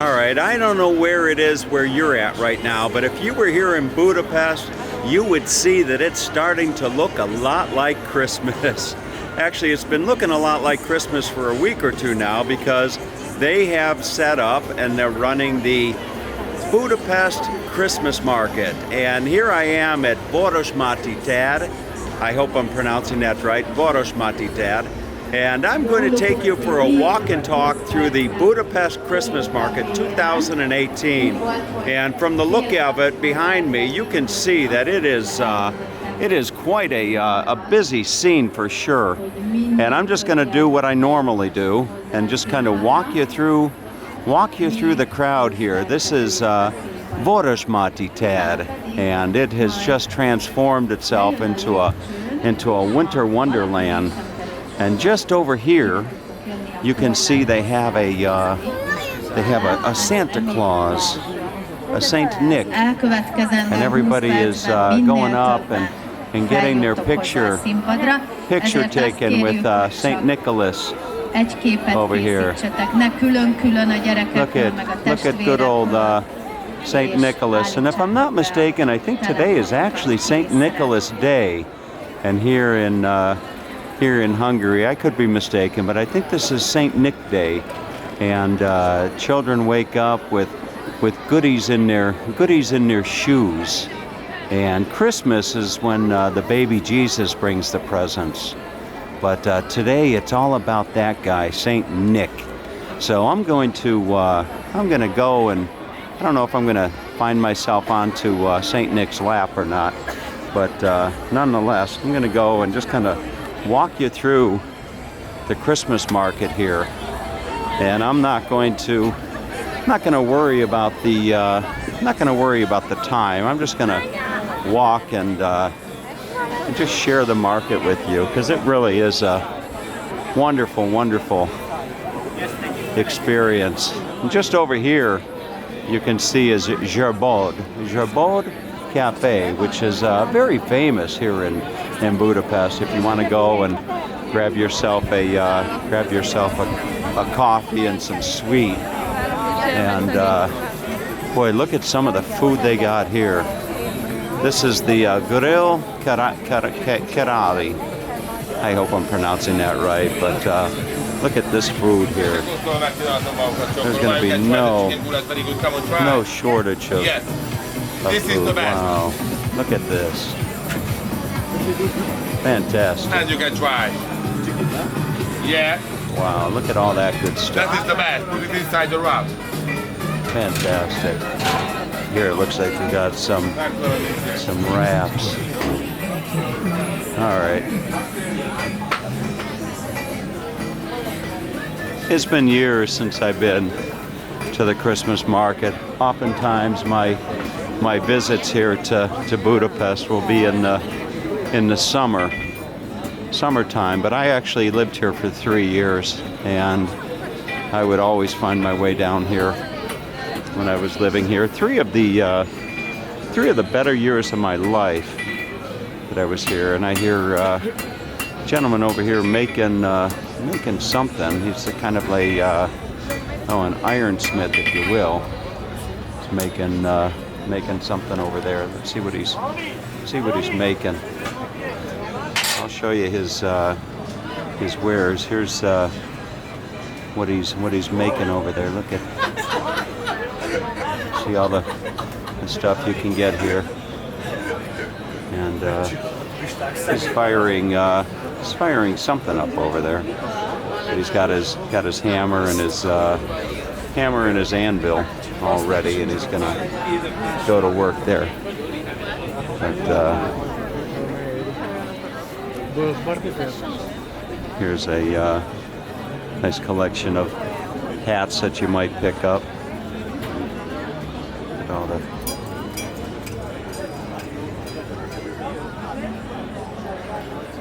All right, I don't know where it is where you're at right now, but if you were here in Budapest, you would see that it's starting to look a lot like Christmas. Actually, it's been looking a lot like Christmas for a week or two now because they have set up and they're running the Budapest Christmas market. And here I am at Vorosmarty. I hope I'm pronouncing that right, Vorosmarty. And I'm going to take you for a walk and talk through the Budapest Christmas Market 2018. And from the look of it behind me, you can see that it is quite a busy scene for sure. And I'm just going to do what I normally do and just kind of walk you through the crowd here. This is Vorosmarty, and it has just transformed itself into a winter wonderland. And just over here, you can see they have a Santa Claus, a Saint Nick, and everybody is going up and getting their picture taken with Saint Nicholas over here. Look at good old Saint Nicholas. And if I'm not mistaken, I think today is actually Saint Nicholas Day, and here in Hungary. I could be mistaken, but I think this is Saint Nick Day, and children wake up with goodies in their shoes. And Christmas is when the baby Jesus brings the presents. But today it's all about that guy, Saint Nick. So I'm going to go, and I don't know if I'm going to find myself onto Saint Nick's lap or not, but nonetheless, I'm going to go and just kind of walk you through the Christmas market here, and I'm not going to worry about the time. I'm just going to walk and just share the market with you, because it really is a wonderful experience. And just over here, you can see is Zserbód Cafe, which is very famous here in Budapest. If you want to go and grab yourself a coffee and some sweet, and boy, look at some of the food they got here. This is the grill kerali. I hope I'm pronouncing that right, but look at this food here. There's going to be no shortage of food. Wow, look at this. Fantastic. And you can try. Yeah. Wow, look at all that good stuff. That is the best. Put it inside the wrap. Fantastic. Here it looks like we got some wraps. All right. It's been years since I've been to the Christmas market. Oftentimes my visits here to Budapest will be in the summertime, but I actually lived here for 3 years, and I would always find my way down here when I was living here. Three of the better years of my life that I was here, and I hear a gentleman over here making something. He's a kind of an ironsmith, if you will. He's making something over there. Let's see what he's making. I'll show you his wares. Here's what he's making over there. Look at, see all the stuff you can get here, and he's firing something up over there. But he's got his hammer and his anvil all ready, and he's gonna go to work there. But here's a nice collection of hats that you might pick up. Look at all the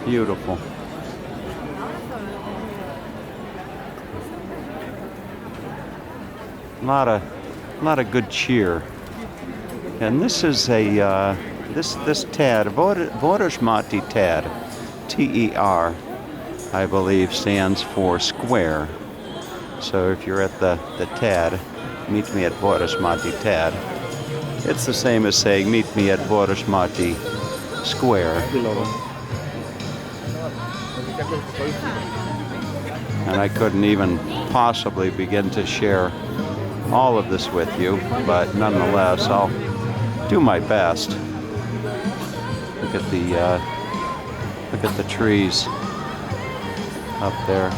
beautiful. A lot of good cheer. And this is this TAD, Vorosmarty TAD, T-E-R, I believe stands for square. So if you're at the TAD, meet me at Vorosmarty Tér. It's the same as saying meet me at Vorosmarty Square. And I couldn't even possibly begin to share all of this with you, but nonetheless, I'll do my best. Look at the trees up there.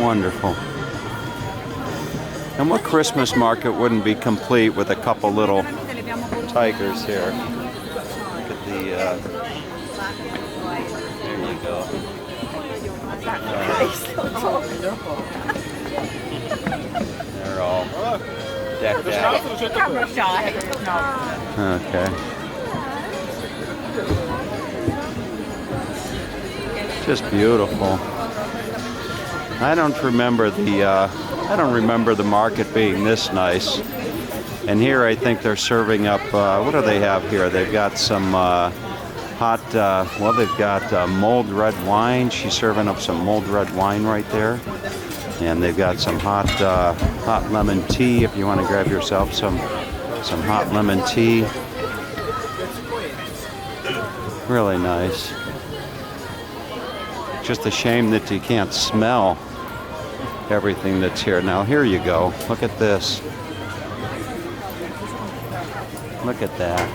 Wonderful. And what Christmas market wouldn't be complete with a couple little tigers here? Look at the, there you go. They're all decked out. Okay. Just beautiful. I don't remember the market being this nice. And here I think they're serving up, what do they have here? They've got some hot, well, they've got mulled red wine. She's serving up some mulled red wine right there. And they've got some hot lemon tea if you want to grab yourself some hot lemon tea. Really nice. Just a shame that you can't smell everything that's here. Now here you go. Look at this. Look at that.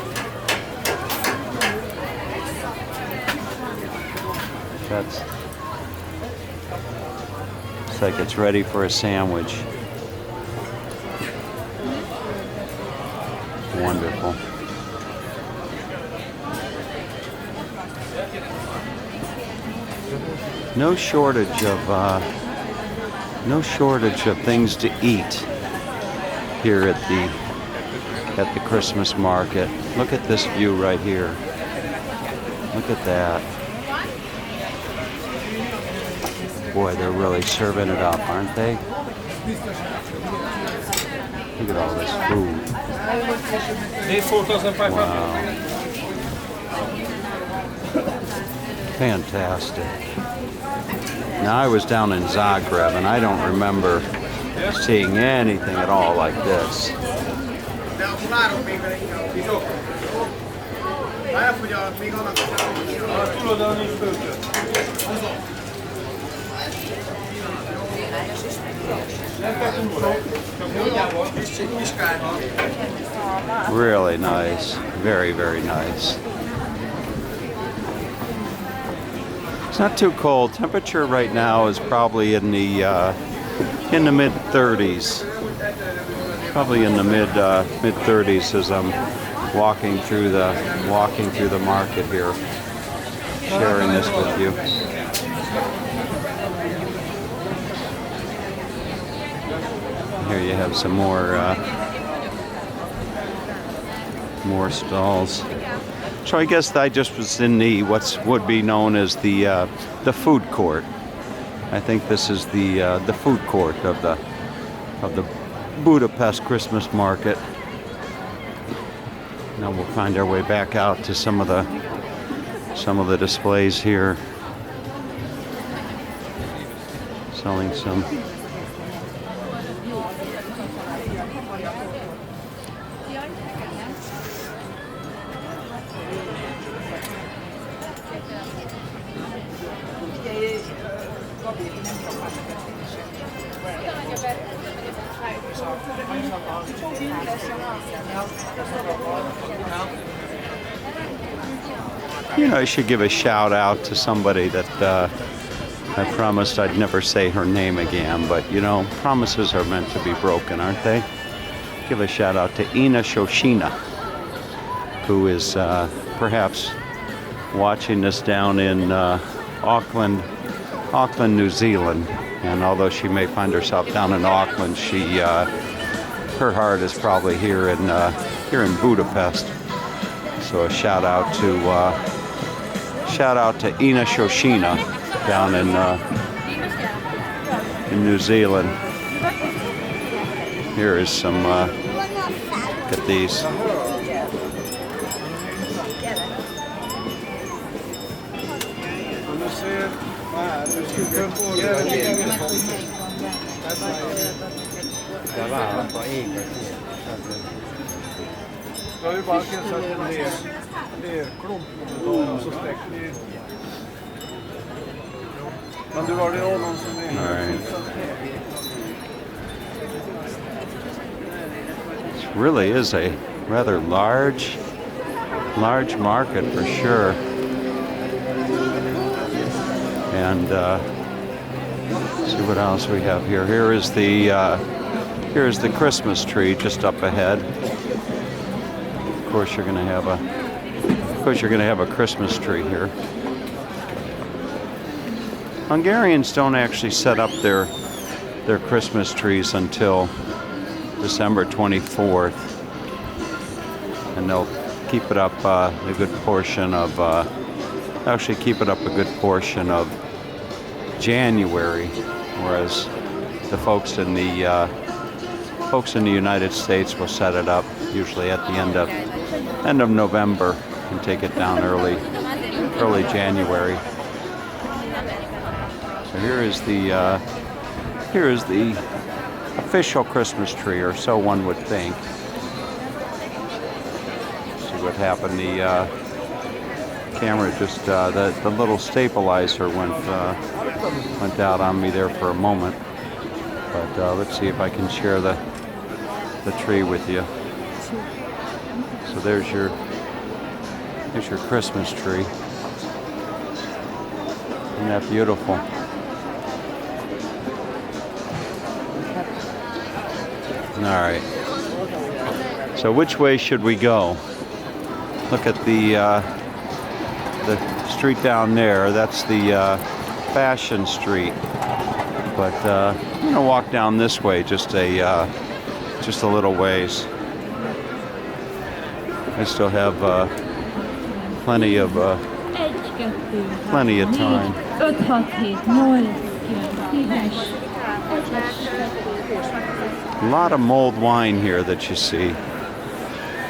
It's like it's ready for a sandwich. Wonderful. No shortage of things to eat here at the Christmas market. Look at this view right here. Look at that. Boy, they're really serving it up, aren't they? Look at all this food. Wow. Fantastic. Now, I was down in Zagreb, and I don't remember seeing anything at all like this. Really nice. Very, very nice. It's not too cold. Temperature right now is probably in the mid 30s. Probably in the mid 30s as I'm walking through the market here, sharing this with you. Here you have some more stalls. So I guess I just was in what would be known as the food court. I think this is the food court of the Budapest Christmas market. Now we'll find our way back out to some of the displays here, selling some. You know, I should give a shout out to somebody that I promised I'd never say her name again, but you know, promises are meant to be broken, aren't they? Give a shout out to Ina Shoshina, who is perhaps watching us down in Auckland, New Zealand. And although she may find herself down in Auckland, her heart is probably here in Budapest. So a shout out to Ina Shoshina down in New Zealand. Here is some. Look at these. Jag har ju bara satt en lerklump och så sträcker ni. Men du var det någon som är... This really is a rather large market for sure. And see what else we have here. Here's the Christmas tree just up ahead. Of course, you're going to have a Christmas tree here. Hungarians don't actually set up their Christmas trees until December 24th, and they'll keep it up a good portion of January, whereas the folks in the United States will set it up usually at the end of November and take it down early January. So here is the official Christmas tree, or so one would think. See what happened? The camera just the little stabilizer went out on me there for a moment. But let's see if I can share the tree with you. So there's your Christmas tree. Isn't that beautiful? All right. So which way should we go? Look at the street down there. That's the Fashion Street. But I'm gonna walk down this way just a little ways. I still have plenty of time. A lot of mulled wine here that you see,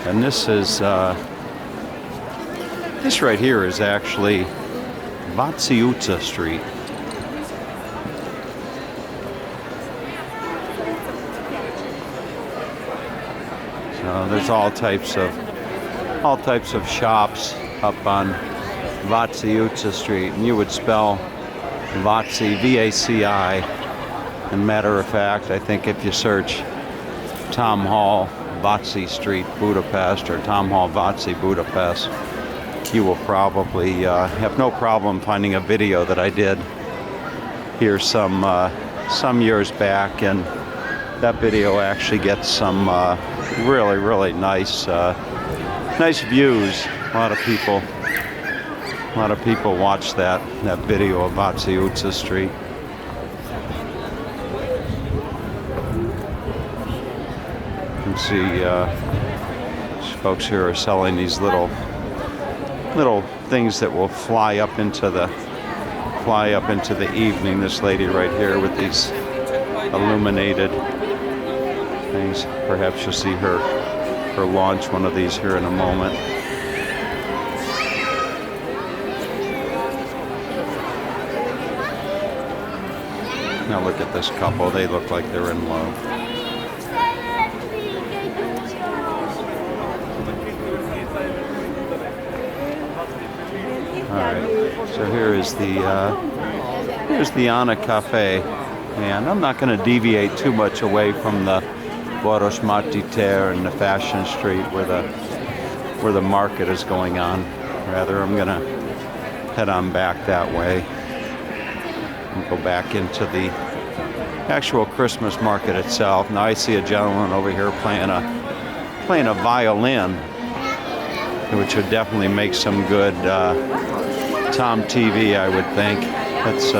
and this right here is actually Vatsiuta Street. So there's all types of shops up on Vatsiuta Street, and you would spell Vaci, V-A-C-I. And matter of fact, I think if you search Tom Hall Váci Street Budapest or Tom Hall Váci Budapest, you will probably have no problem finding a video that I did here some years back, and that video actually gets some really nice views. A lot of people watch that video of Vatsiuta Street. You can see folks here are selling these little things that will fly up into the evening. This lady right here with these illuminated things. Perhaps you'll see her launch one of these here in a moment. Now look at this couple. They look like they're in love. So here's the Anna Cafe, and I'm not going to deviate too much away from the Vorosmarty and the Fashion Street where the market is going on. Rather, I'm going to head on back that way and go back into the actual Christmas market itself. Now I see a gentleman over here playing a violin, which would definitely make some good Tom TV, I would think. Let's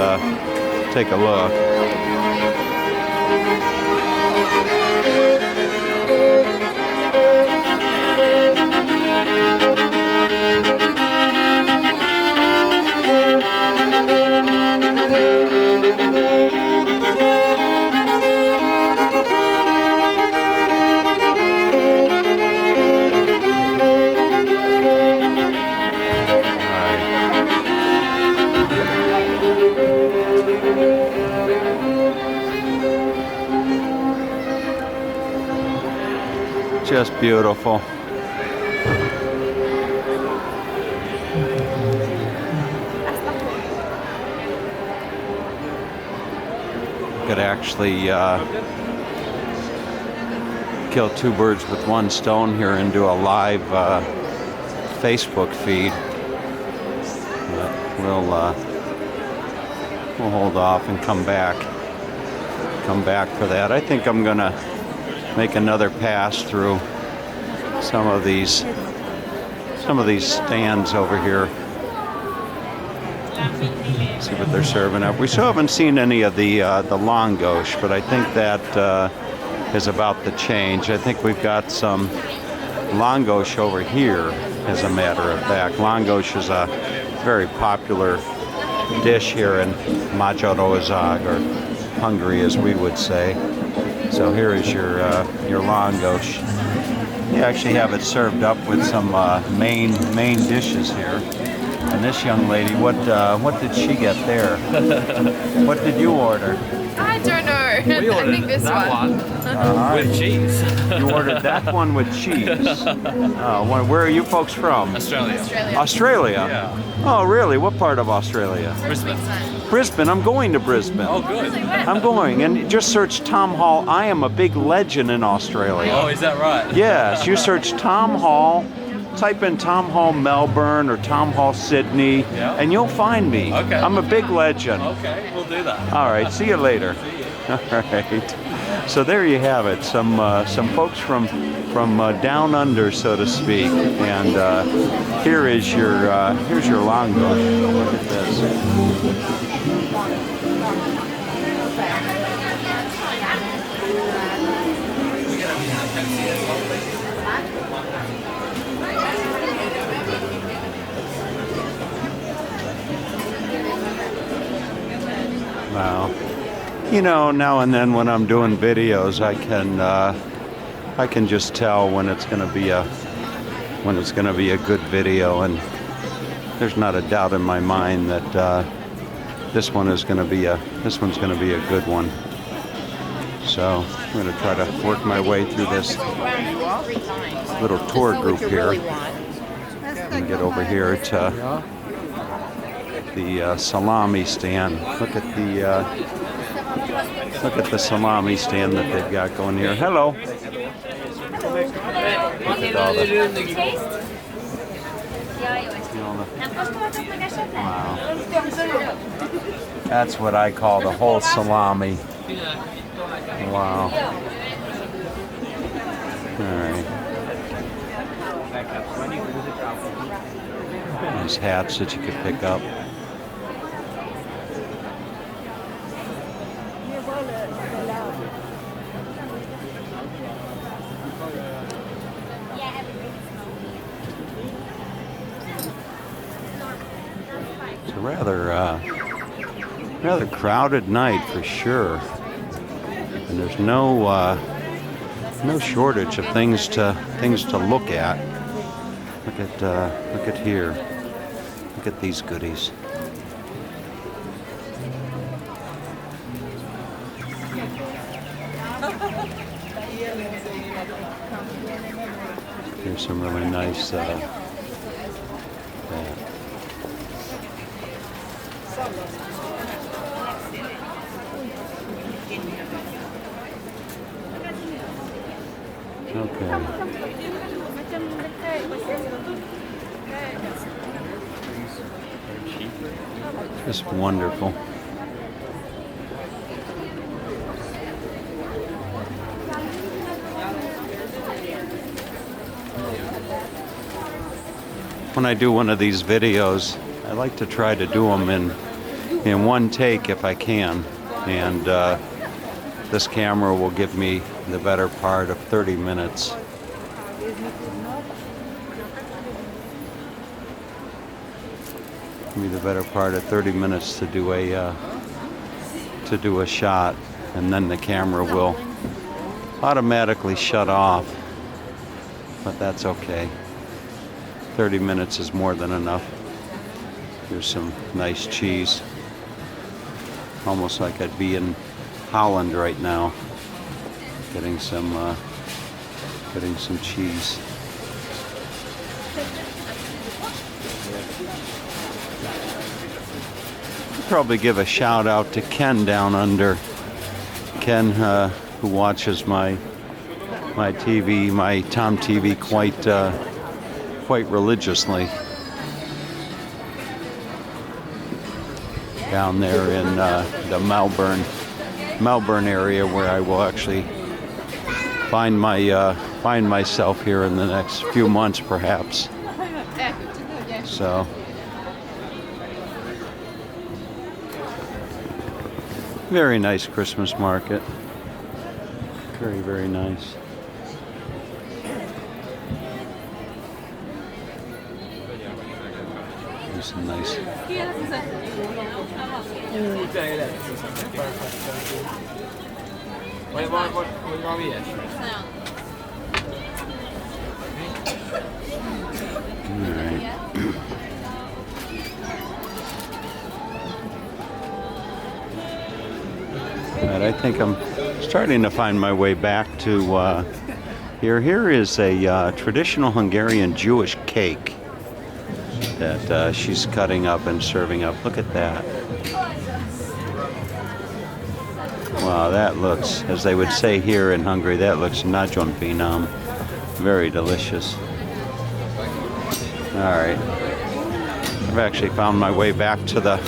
take a look. Just beautiful. Could actually kill two birds with one stone here and do a live Facebook feed. But we'll hold off and come back for that. I think I'm gonna make another pass through some of these stands over here. See what they're serving up. We still haven't seen any of the langosh, but I think that is about to change. I think we've got some langosh over here, as a matter of fact. Langosh is a very popular dish here in Magyarország, or Hungary, as we would say. So here is your langosh. You actually have it served up with some main dishes here. And this young lady, what did she get there? What did you order? I don't know. I think this one. With cheese. You ordered that one with cheese. Where are you folks from? Australia. Australia? Yeah. Oh, really? What part of Australia? Brisbane. Brisbane. I'm going to Brisbane. Oh, good. I'm going. And just search Tom Hall. I am a big legend in Australia. Oh, is that right? Yes. You search Tom Hall. Type in Tom Hall Melbourne or Tom Hall Sydney, and you'll find me. Okay. I'm a big legend. Okay, we'll do that. All right, see you later. All right. So there you have it. Some folks from down under, so to speak. And here's your langosh. Look at this. Wow. You know, now and then when I'm doing videos, I can just tell when it's going to be a good video, and there's not a doubt in my mind that this one's going to be a good one. So I'm going to try to work my way through this little tour group here and get over here to the salami stand. Look at the salami stand that they've got going here. Hello. Look at all wow. That's what I call the whole salami. Wow. All right. There's hats that you could pick up. It's a rather crowded night for sure, and there's no shortage of things to look at. Look at here. Look at these goodies. Here's some really nice okay. Just wonderful. When I do one of these videos, I like to try to do them in one take if I can, and this camera will give me the better part of 30 minutes. Give me the better part of 30 minutes to do a shot, and then the camera will automatically shut off, but that's okay. 30 minutes is more than enough. Here's some nice cheese. Almost like I'd be in Holland right now, getting some Getting some cheese. Probably give a shout out to Ken down under. Ken, who watches my TV, my Tom TV quite religiously. Down there in the Melbourne area, where I will actually find myself here in the next few months, perhaps. So. Very nice Christmas market. Very, very nice. There's some nice. All right. And I think I'm starting to find my way back to here. Here is a traditional Hungarian Jewish cake that she's cutting up and serving up. Look at that. Wow, that looks, as they would say here in Hungary, that looks nagyon finom. Very delicious. All right. I've actually found my way back to the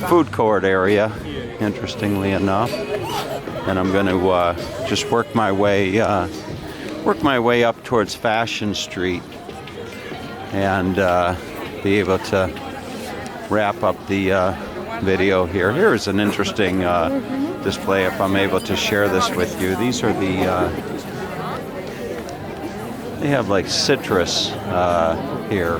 food court area, interestingly enough, and I'm going to just work my way up towards Fashion Street and be able to wrap up the video here. Here is an interesting display, if I'm able to share this with you. These are they have like citrus here.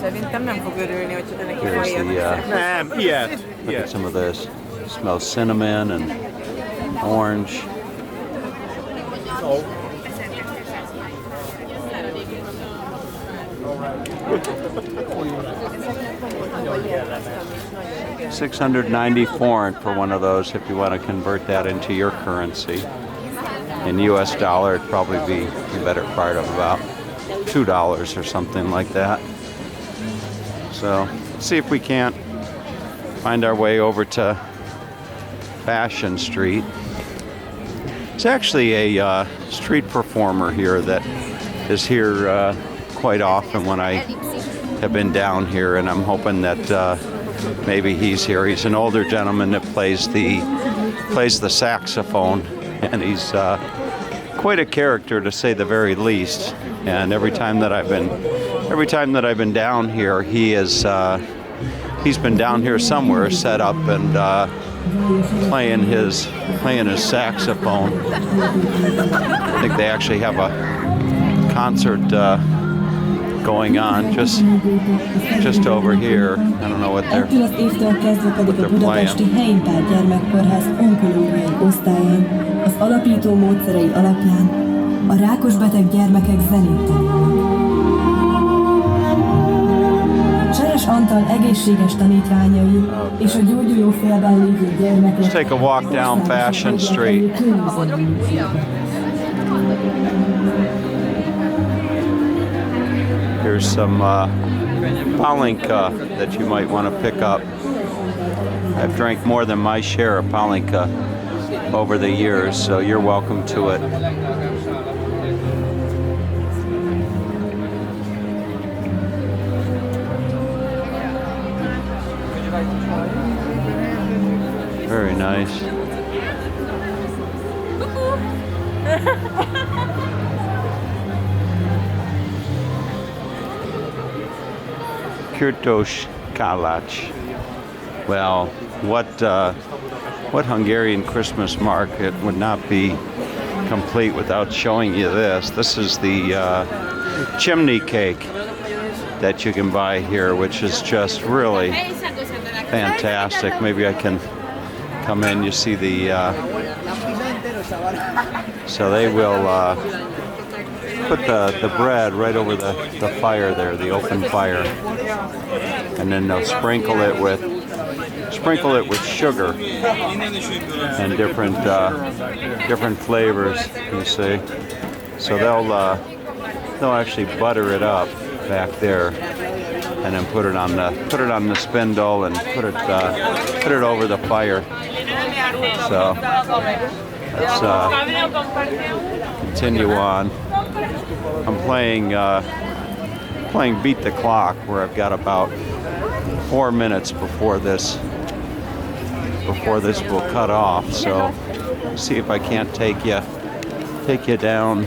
Szerintem nem fog örülni, hogyha te neki Nem, ilyet. Look at some of this. It smells cinnamon and orange. $690 for one of those if you want to convert that into your currency. In US dollar, it'd probably be the better part of about $2 or something like that. So let's see if we can't find our way over to Fashion Street. It's actually a street performer here that is here quite often when I have been down here, and I'm hoping that maybe he's here. He's an older gentleman that plays the saxophone, and he's quite a character, to say the very least. And every time that I've been down here, he's been down here somewhere, set up and playing his saxophone. I think they actually have a concert going on just over here. I don't know what they're playing. Az alapító módszerei alapján a rákos beteg gyermekek zenét tanulnak. Seres Antal egészséges tanítványai és a gyógyuló félben lévő gyermekek. Let's take a walk down Fashion Street. Here's some palinka that you might want to pick up. I've drank more than my share of palinka over the years, so you're welcome to it. Very nice. Kürtös kalács. Well, what Hungarian Christmas market would not be complete without showing you this. This is the chimney cake that you can buy here, which is just really fantastic. Maybe I can come in. You see the so they will put the bread right over the fire there, the open fire, and then they'll sprinkle it with sugar and different flavors. You see, so they'll actually butter it up back there, and then put it on the spindle and put it over the fire. So let's continue on. I'm playing Beat the Clock, where I've got about 4 minutes before this will cut off. So see if I can't take you down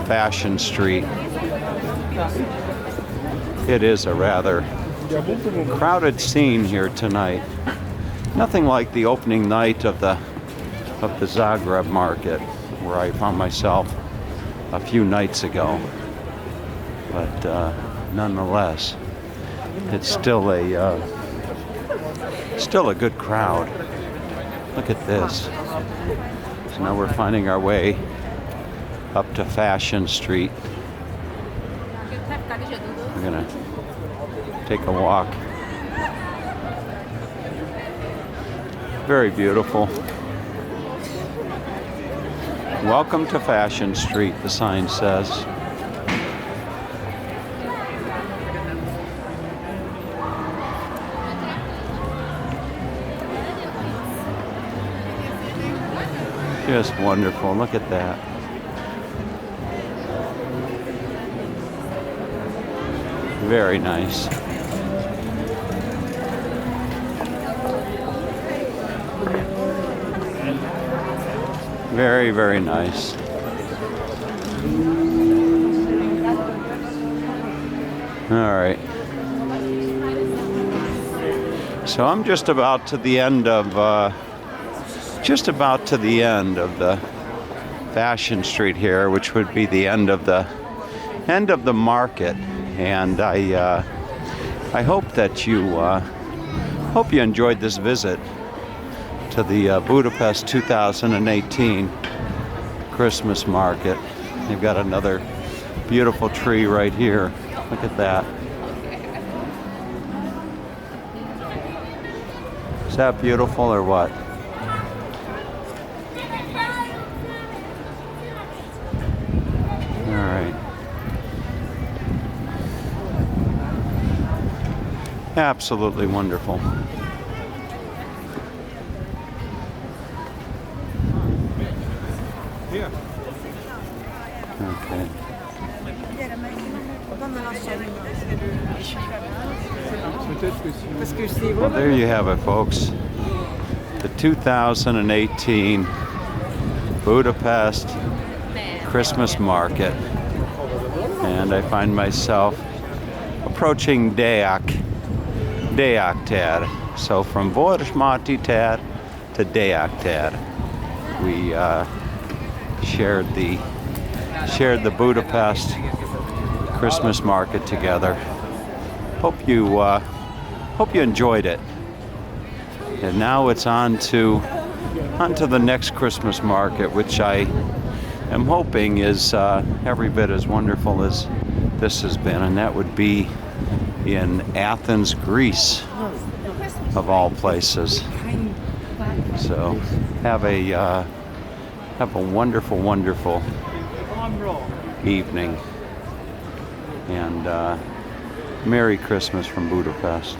Fashion Street. It is a rather crowded scene here tonight. Nothing like the opening night of the Zagreb market, where I found myself a few nights ago. But nonetheless, it's still a good crowd. Look at this. So now we're finding our way up to Fashion Street. We're gonna take a walk. Very beautiful. Welcome to Fashion Street, the sign says. Just wonderful. Look at that. Very nice. Very, very nice. All right. So I'm just about to the end of the Fashion Street here, which would be the end of the market, and I hope that you enjoyed this visit to the Budapest 2018 Christmas market. They've got another beautiful tree right here. Look at that. Is that beautiful or what? All right. Absolutely wonderful. Okay. Well, there you have it, folks. The 2018 Budapest Christmas market. And I find myself approaching Deák tér. So from Vorosmarty tér to Deák tér, we shared the Budapest Christmas market together. Hope you enjoyed it. And now it's on to the next Christmas market, which I am hoping is every bit as wonderful as this has been, and that would be in Athens, Greece, of all places. So have a wonderful, wonderful evening, and Merry Christmas from Budapest.